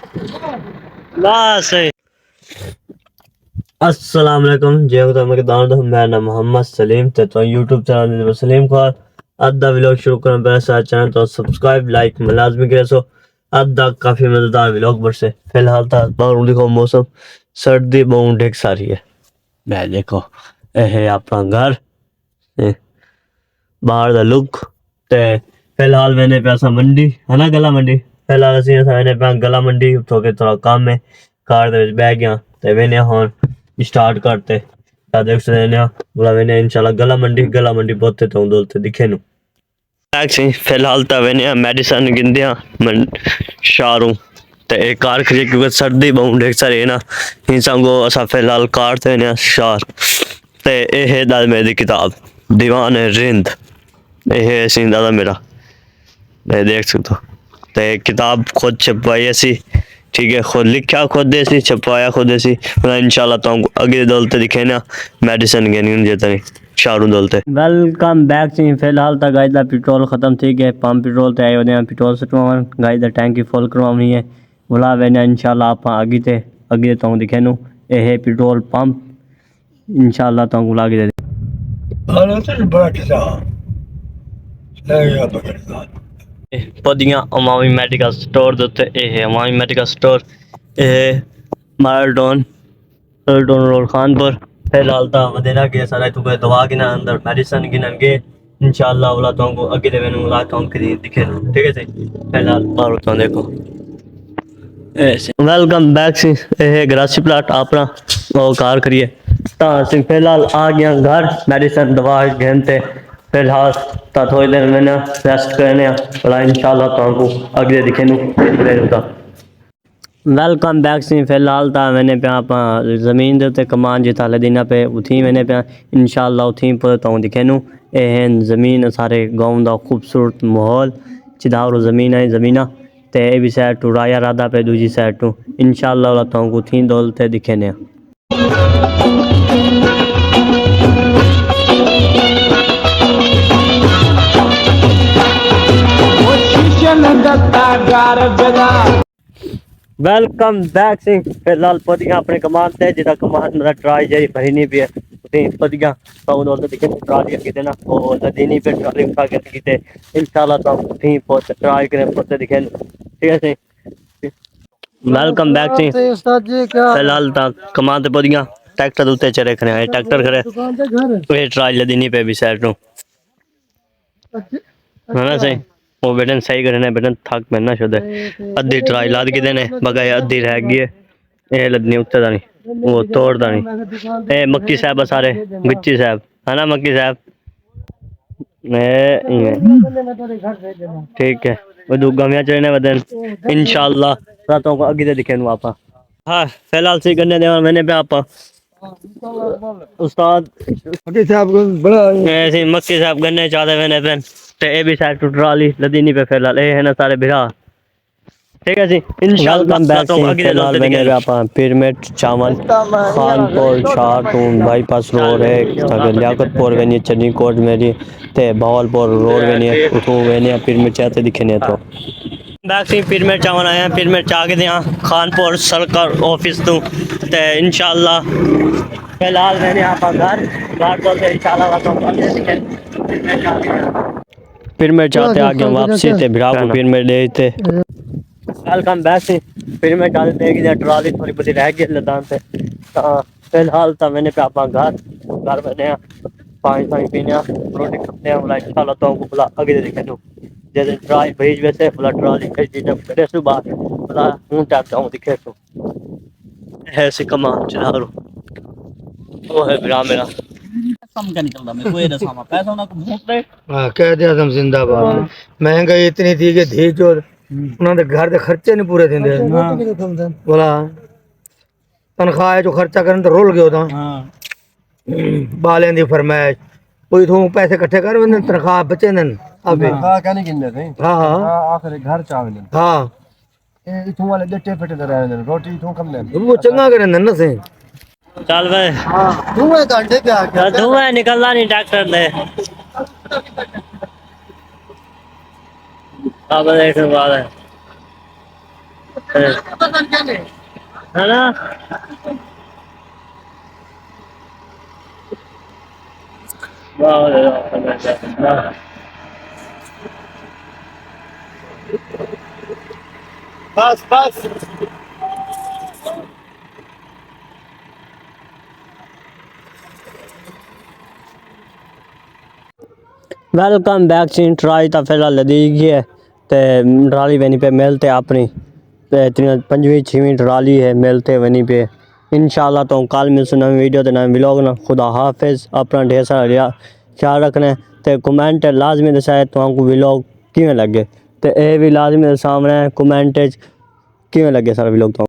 बस अस्सलाम वालेकुम जय खुदा मैं दान दो मेरा नाम मोहम्मद सलीम ते तो YouTube चैनल सलीम खान अद्दा व्लॉग शुरू करने पहले साथ चैनल तो सब्सक्राइब लाइक लाजमी करे सो अद्दा काफी मजेदार व्लॉग बरसे फिलहाल तो बाहर देखो मौसम सर्दी बहुत ढेर सारी है मैं देखो ये अपना घर बाहर दा लुक ते फिलहाल मैंने पैसा मंडी है ना गला मंडी फिलहाल असि मैंने पे गला मंडी तो के थोड़ा काम है कार दे विच बैठ गया ते मैंने हुन स्टार्ट करते देख सकते हैं बोला मैंने इंशाल्लाह गला मंडी बहुत तो दौलते दिखे नु फिलहाल तो मैंने मेडिसिन गिंदिया शारू ते एक कार खरी क्योंकि सर्दी बहुत ढेर सारी है ना इंसान को असा फिलहाल कार ते ने शार ते ए है दाल मेरी किताब दीवान है रिंद ये है सीन दादा मेरा मैं देख सकता हूँ ते किताब खुद छपवाई ऐसी ठीक है खुद लिखा खुद देसी छपवाया खुद देसी इंशाल्लाह तो आगे दौलते दिखे ना मेडिसिन के नहीं जेता नहीं शारू दौलते वेलकम बैक सी फिलहाल तक गाइस दा पेट्रोल खत्म थी गए पंप पेट्रोल ते आए होने पेट्रोल सटवावन गाइस दा टैंकी फुल करवानी है बोला वेने इंशाल्लाह आप आगे तो दिखे नु ये है पेट्रोल पंप इंशाल्लाह तो बुला के दे पदियां अमामी मेडिकल स्टोर दे उत्ते ए है अमामी मेडिकल स्टोर ए माराडोन रोड खानपुर फिलहाल तो वदेरा के सारा तू दवा गिना अंदर मेडिसिन गिनन के इंशाल्लाह वाला तो को आगे दे मैंने वाला तो दिखे ठीक है सही फिलहाल बाहर तो देखो ऐसे वेलकम बैक सी ए ग्रासी प्लाट अपना वो कार करिए ता सिंह फिलहाल आ गया घर मेडिसिन दवा घंटे फिलहाल तो थोड़ी देर मैंने रेस्ट करने वाला इंशाल्लाह तो अगले दिखे वेलकम बैक सी फिलहाल तो मैंने पे आप ज़मीन दे उत्ते कमान जिता देना पे उठी मैंने पे इंशाल्लाह उठी पर तो दिखे ये ज़मीन सारे गाँव का खूबसूरत माहौल चिदार ज़मीन है ज़मीना ते ये भी साइड टू राया राधा पे दूजी साइड टू इंशाल्लाह तो उठी दौलते दिखे ने वेलकम बैक सिंह फिलहाल पदियां अपने कमान ते जिदा कमान मेरा ट्राई जाई भरी नहीं पे उते पदियां तो उधर दिखे ट्राली के देना और नदीनी पे ट्राली उठा के कीते इंशाल्लाह तो ठीक पहुंच ट्राई करे पहुंच दिखे ठीक है सिंह वेलकम बैक सिंह फिलहाल तो कमान ते पदियां ट्रैक्टर उते चरे खने है ट्रैक्टर खरे ये ट्राली नदीनी पे भी साइड नु है ना सही वो बेटन सही करने बेटन थक पहनना शुद्ध है अद्धी ट्राई लाद के देने बगाया अद्धी रह गई है ये लदनी उत्ते दा नहीं वो तोड़दा नहीं ए मक्की साहब सारे गुच्ची साहब है ना मक्की साहब ठीक है वो दुगा में चढ़ने वदन इंशाल्लाह रातों को आगे दिखे नु आपा हां फिलहाल सी करने देवा मैंने पे आपा उस्ताद मक्की साहब बड़ा ऐसे मक्की साहब गन्ने चाहते मैंने पेन ते ए भी साइड टू ट्राली लदीनी पे फिलहाल ए है ना सारे बिरा ठीक है जी इंशाल्लाह तो आगे फिलहाल मैंने आपा पिरामिड चावल खानपुर शाहटून बाईपास रोड है अगर लियाकतपुर वेनी चन्नी कोट मेरी ते भावलपुर रोड वेनी उठो वेनी पिरामिड चाहते दिखने तो बैक सी पिरामिड चावल आया पिरामिड चा के दिया खानपुर सरकार ऑफिस तो ते इंशाल्लाह फिलहाल मैंने आपा घर तो इंशाल्लाह तो फिर मैं चाहते आ गया वापसी ते बिरा को फिर मैं लेते वेलकम बैक से फिर मैं चाहते थे कि ट्रॉली थोड़ी बहुत रह गई लदान से फिलहाल तो मैंने पे अपना घर बने पानी पीने रोटी खाते हैं बोला इंशाल्लाह तो बोला आगे देखे नो जैसे ट्राई भेज वैसे बोला ट्रॉली जब करे सुबह बोला हूं टाइप जाऊं दिखे तो ऐसे कमान चला रो वो है बिरा मेरा का निकलदा मैं कोई दसामा पैसा ना को भूख रहे हां कह दिया तुम जिंदाबाद महंगाई इतनी थी कि धी चोर उन्होंने घर के खर्चे नहीं पूरे देंदे बोला तनख्वाह जो खर्चा करन तो रोल गयो था हां बालें दी फरमाइश कोई तो पैसे इकट्ठे कर वंदन तनख्वाह बचे नन अब हां कहने गिनदे थे हां हां आखिर घर चावल हां ए इथों वाले डटे फटे रहे रोटी इथों कम ले वो चंगा करे न से चल भाई हां धुआं घंटे पे आ गया धुआं निकलना नहीं ट्रैक्टर ले अब देखो बात है है ना। बस बस। वेलकम बैक सी ट्राई तो फिलहाल लदी गई है ते ट्राली वहीं पे मिलते अपनी ते 5वीं 6वीं ट्राली है मिलते वहीं पे इंशाल्लाह। तो कल मिलते नवी वीडियो ते नवे व्लॉग ना। खुदा हाफिज। अपना ढेर सारा ख्याल रखना ते कमेंट लाजमी दसाए तुमको व्लॉग किवें लगे ते ये भी लाजमी सामने कमेंट किवें लगे सारा व्लॉग।